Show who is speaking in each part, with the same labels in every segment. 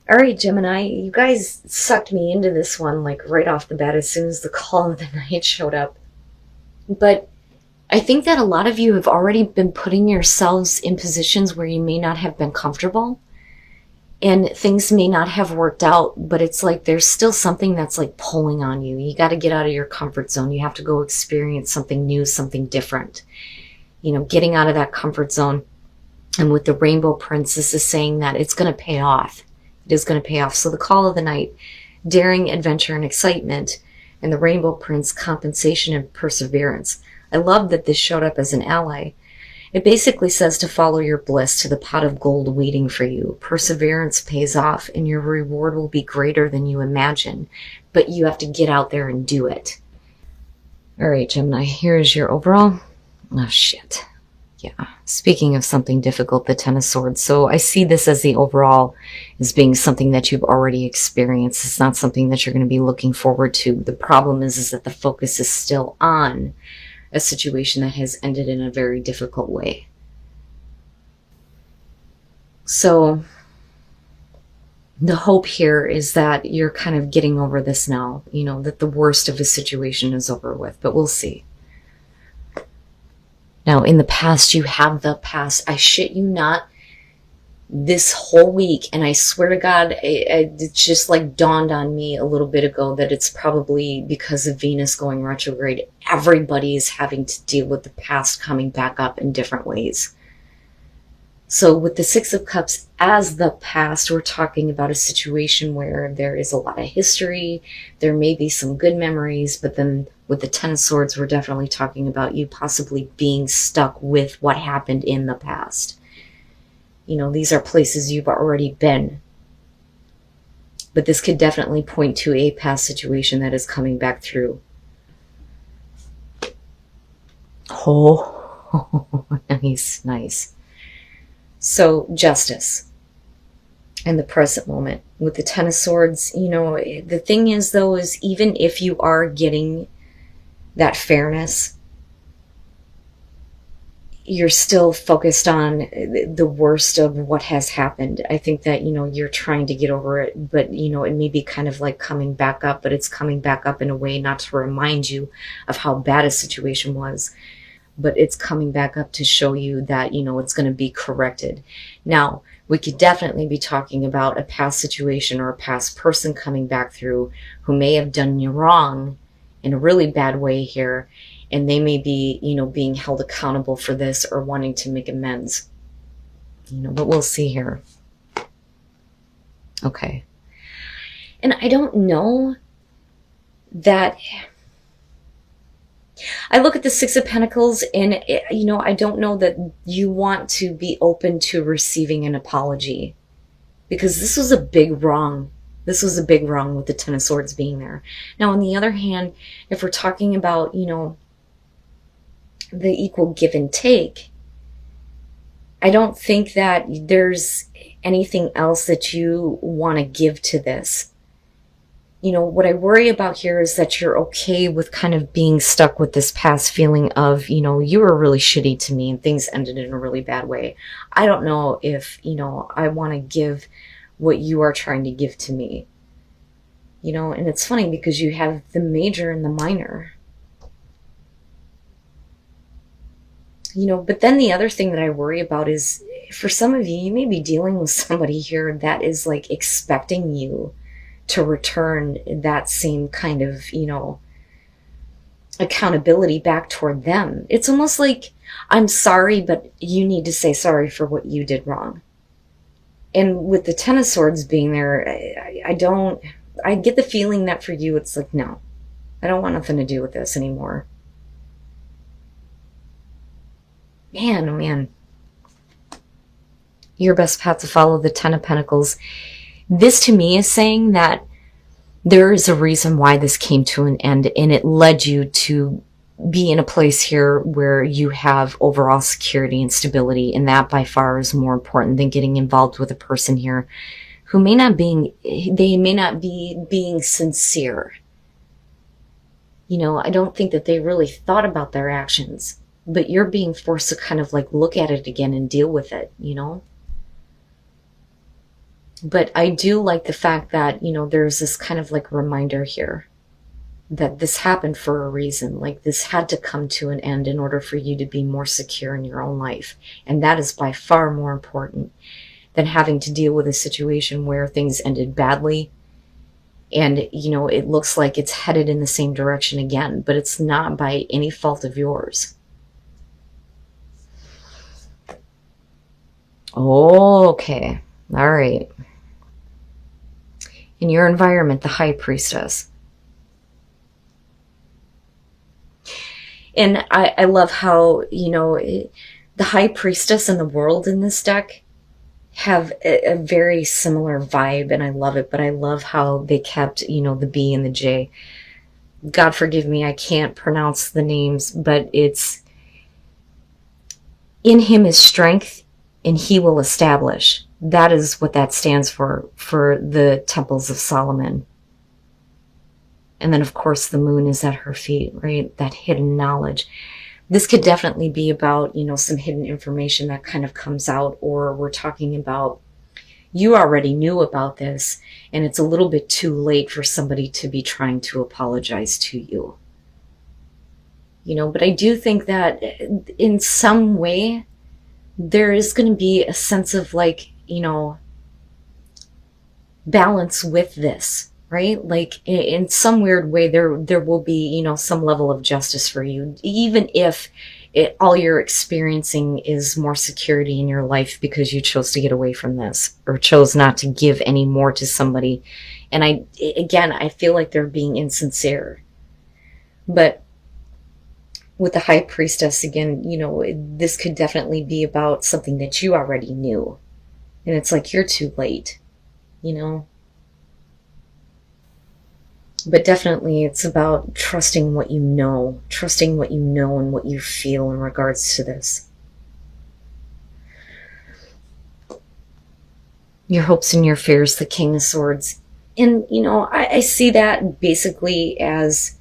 Speaker 1: All right, Gemini, you guys sucked me into this one like right off the bat as soon as the call of the night showed up. But I think that a lot of you have already been putting yourselves in positions where you may not have been comfortable and things may not have worked out, but it's like there's still something that's like pulling on you. You got to get out of your comfort zone. You have to go experience something new, something different. Getting out of that comfort zone. And with the Rainbow Prince, this is saying that it's going to pay off. It is going to pay off. So the call of the night, daring, adventure, and excitement, and the Rainbow Prince, compensation and perseverance. I love that this showed up as an ally. It basically says to follow your bliss to the pot of gold waiting for you. Perseverance pays off, and your reward will be greater than you imagine. But you have to get out there and do it. All right, Gemini, here's your overall. Oh, shit. Yeah. Speaking of something difficult, the Ten of Swords. So I see this as the overall as being something that you've already experienced. It's not something that you're going to be looking forward to. The problem is that the focus is still on a situation that has ended in a very difficult way. So the hope here is that you're kind of getting over this now, that the worst of the situation is over with, but we'll see. Now, in the past, you have the past. I shit you not, this whole week, and I swear to God, it just like dawned on me a little bit ago that it's probably because of Venus going retrograde. Everybody is having to deal with the past coming back up in different ways. So with the Six of Cups as the past, we're talking about a situation where there is a lot of history. There may be some good memories, but then with the Ten of Swords, we're definitely talking about you possibly being stuck with what happened in the past. These are places you've already been. But this could definitely point to a past situation that is coming back through. Oh, nice, nice. So, justice in the present moment. With the Ten of Swords, the thing is, though, is even if you are getting that fairness, you're still focused on the worst of what has happened. I think that, you're trying to get over it, but, it may be kind of like coming back up, but it's coming back up in a way not to remind you of how bad a situation was, but it's coming back up to show you that, it's going to be corrected. Now, we could definitely be talking about a past situation or a past person coming back through who may have done you wrong in a really bad way here, and they may be, being held accountable for this or wanting to make amends. But we'll see here. Okay. And I don't know that... I look at the Six of Pentacles and, I don't know that you want to be open to receiving an apology, because this was a big wrong. This was a big wrong with the Ten of Swords being there. Now, on the other hand, if we're talking about, the equal give and take, I don't think that there's anything else that you want to give to this. What I worry about here is that you're okay with kind of being stuck with this past feeling of, you were really shitty to me and things ended in a really bad way. I don't know if, I want to give what you are trying to give to me. And it's funny because you have the major and the minor. But then the other thing that I worry about is, for some of you, you may be dealing with somebody here that is like expecting you to return that same kind of, accountability back toward them. It's almost like, I'm sorry, but you need to say sorry for what you did wrong. And with the Ten of Swords being there, I get the feeling that for you, it's like, no, I don't want nothing to do with this anymore. Man, oh man. Your best path to follow, the Ten of Pentacles. This to me is saying that there is a reason why this came to an end, and it led you to be in a place here where you have overall security and stability, and that by far is more important than getting involved with a person here who may not be being sincere. I don't think that they really thought about their actions, but you're being forced to kind of like look at it again and deal with it, But I do like the fact that, there's this kind of like reminder here that this happened for a reason. Like, this had to come to an end in order for you to be more secure in your own life. And that is by far more important than having to deal with a situation where things ended badly and, it looks like it's headed in the same direction again, but it's not by any fault of yours. Okay. All right. In your environment, the High Priestess. And I love how, the High Priestess and the World in this deck have a very similar vibe, and I love it, but I love how they kept, the B and the J. God forgive me, I can't pronounce the names, but it's, in him is strength, and he will establish. That is what that stands for the Temples of Solomon. And then, of course, the moon is at her feet, right? That hidden knowledge. This could definitely be about, some hidden information that kind of comes out, or we're talking about, you already knew about this, and it's a little bit too late for somebody to be trying to apologize to you. But I do think that in some way, there is going to be a sense of like, balance with this, right? Like, in some weird way, there will be, some level of justice for you, even if all you're experiencing is more security in your life because you chose to get away from this, or chose not to give any more to somebody. And I feel like they're being insincere. But with the High Priestess, again, this could definitely be about something that you already knew. And it's like, you're too late, But definitely it's about trusting what you know and what you feel in regards to this. Your hopes and your fears, the King of Swords. And, I see that basically as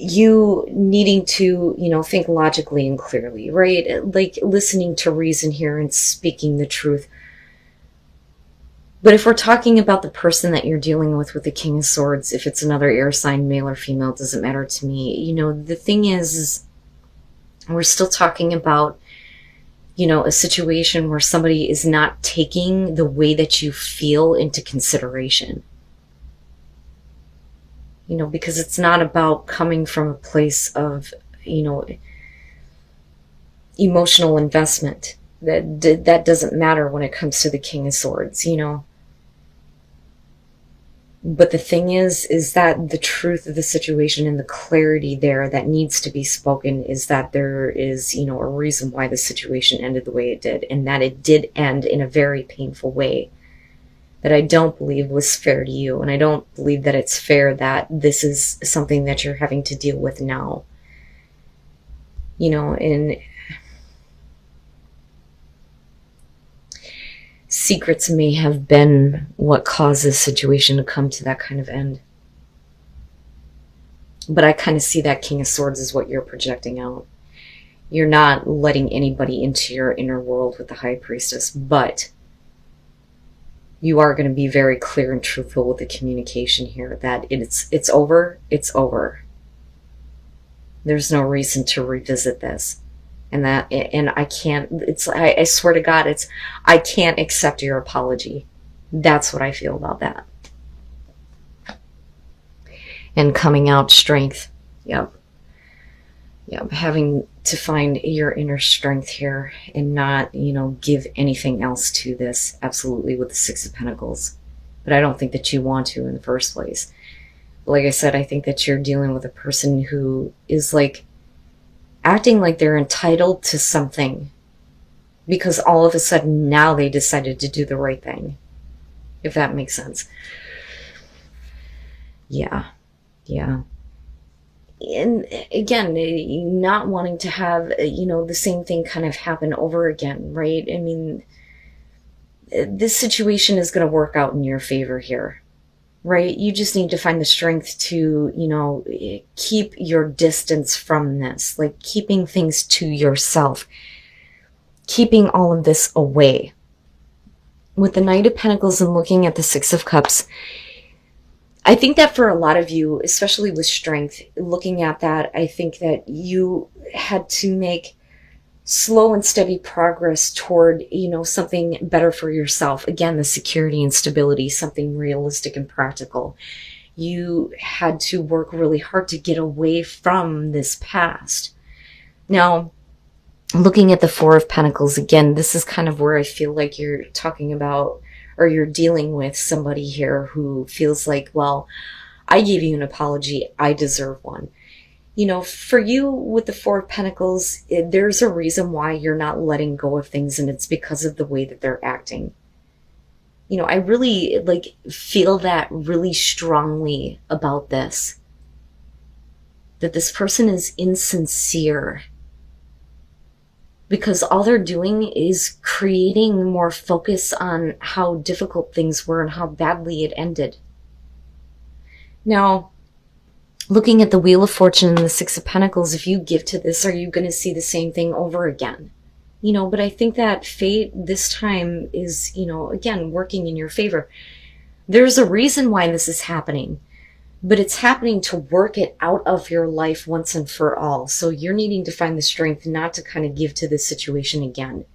Speaker 1: you needing to, think logically and clearly, right? Like, listening to reason here and speaking the truth. But if we're talking about the person that you're dealing with the King of Swords, if it's another air sign, male or female, doesn't matter to me. The thing is we're still talking about, a situation where somebody is not taking the way that you feel into consideration. Because it's not about coming from a place of, emotional investment. That doesn't matter when it comes to the King of Swords, But the thing is that the truth of the situation and the clarity there that needs to be spoken is that there is, a reason why the situation ended the way it did, and that it did end in a very painful way that I don't believe was fair to you, and I don't believe that it's fair that this is something that you're having to deal with now. And secrets may have been what caused this situation to come to that kind of end. But I kind of see that King of Swords is what you're projecting out. You're not letting anybody into your inner world with the High Priestess, but you are going to be very clear and truthful with the communication here that it's over. There's no reason to revisit this. And I can't, I swear to God, I can't accept your apology. That's what I feel about that. And coming out strength. Yep. Having to find your inner strength here and not, give anything else to this. Absolutely, with the Six of Pentacles. But I don't think that you want to in the first place. Like I said, I think that you're dealing with a person who is like, acting like they're entitled to something because all of a sudden now they decided to do the right thing, if that makes sense. Yeah. And again, not wanting to have, the same thing kind of happen over again, right? I mean, this situation is going to work out in your favor here. Right? You just need to find the strength to, keep your distance from this, like keeping things to yourself, keeping all of this away. with the Knight of Pentacles and looking at the Six of Cups, I think that for a lot of you, especially with strength, looking at that, I think that you had to make slow and steady progress toward, something better for yourself. Again, the security and stability, something realistic and practical. You had to work really hard to get away from this past. Now, looking at the Four of Pentacles, again, this is kind of where I feel like you're talking about, or you're dealing with somebody here who feels like, well, I gave you an apology, I deserve one. For you with the Four of Pentacles, there's a reason why you're not letting go of things, and it's because of the way that they're acting. I really feel that really strongly about this. That this person is insincere. Because all they're doing is creating more focus on how difficult things were and how badly it ended. Now, looking at the Wheel of Fortune and the Six of Pentacles, if you give to this, are you going to see the same thing over again? But I think that fate this time is, again, working in your favor. There's a reason why this is happening, but it's happening to work it out of your life once and for all. So you're needing to find the strength not to kind of give to this situation again.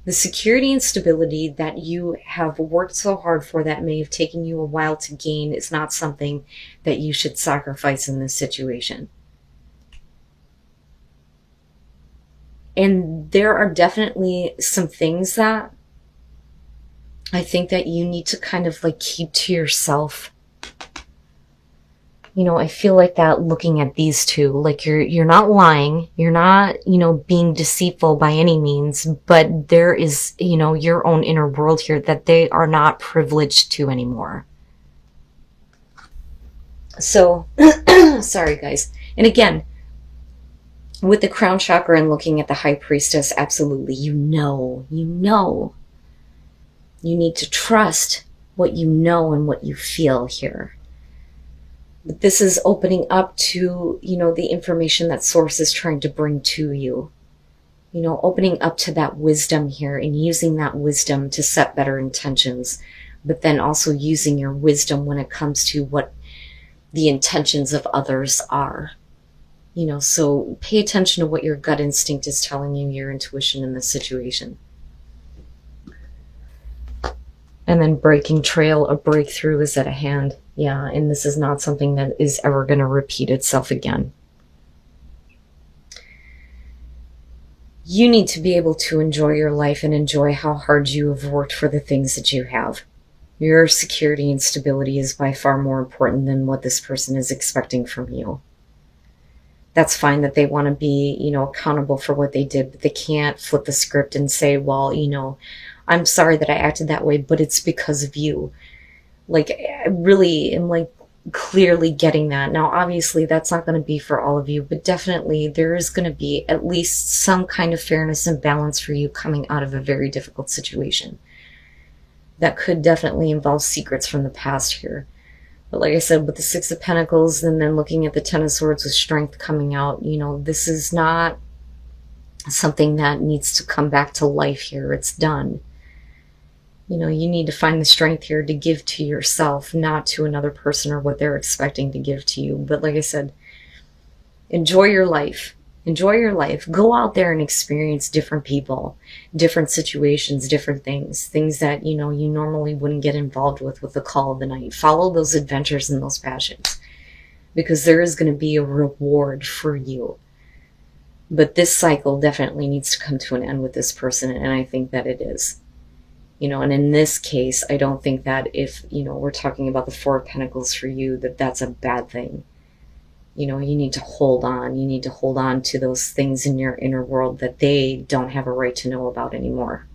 Speaker 1: The security and stability that you have worked so hard for, that may have taken you a while to gain, is not something that you should sacrifice in this situation. And there are definitely some things that I think that you need to kind of keep to yourself. I feel like that looking at these two, you're not lying, you're not, being deceitful by any means, but there is, your own inner world here that they are not privileged to anymore. So, sorry guys. And again, with the crown chakra and looking at the High Priestess, absolutely, you need to trust what you know and what you feel here. But this is opening up to, the information that Source is trying to bring to you. Opening up to that wisdom here and using that wisdom to set better intentions, but then also using your wisdom when it comes to what the intentions of others are. So pay attention to what your gut instinct is telling you, your intuition in this situation. And then breaking trail, a breakthrough is at a hand. Yeah, and this is not something that is ever going to repeat itself again. You need to be able to enjoy your life and enjoy how hard you have worked for the things that you have. Your security and stability is by far more important than what this person is expecting from you. That's fine that they want to be, accountable for what they did, but they can't flip the script and say, well, I'm sorry that I acted that way, but it's because of you. I really am clearly getting that. Now, obviously, that's not going to be for all of you, but definitely there is going to be at least some kind of fairness and balance for you coming out of a very difficult situation. That could definitely involve secrets from the past here. But like I said, with the Six of Pentacles and then looking at the Ten of Swords with strength coming out, this is not something that needs to come back to life here. It's done. You need to find the strength here to give to yourself, not to another person or what they're expecting to give to you. But like I said, enjoy your life. Enjoy your life. Go out there and experience different people, different situations, different things that, you normally wouldn't get involved with the call of the night. Follow those adventures and those passions, because there is going to be a reward for you. But this cycle definitely needs to come to an end with this person, and I think that it is. And in this case, I don't think that if, we're talking about the Four of Pentacles for you, that's a bad thing. You need to hold on. You need to hold on to those things in your inner world that they don't have a right to know about anymore.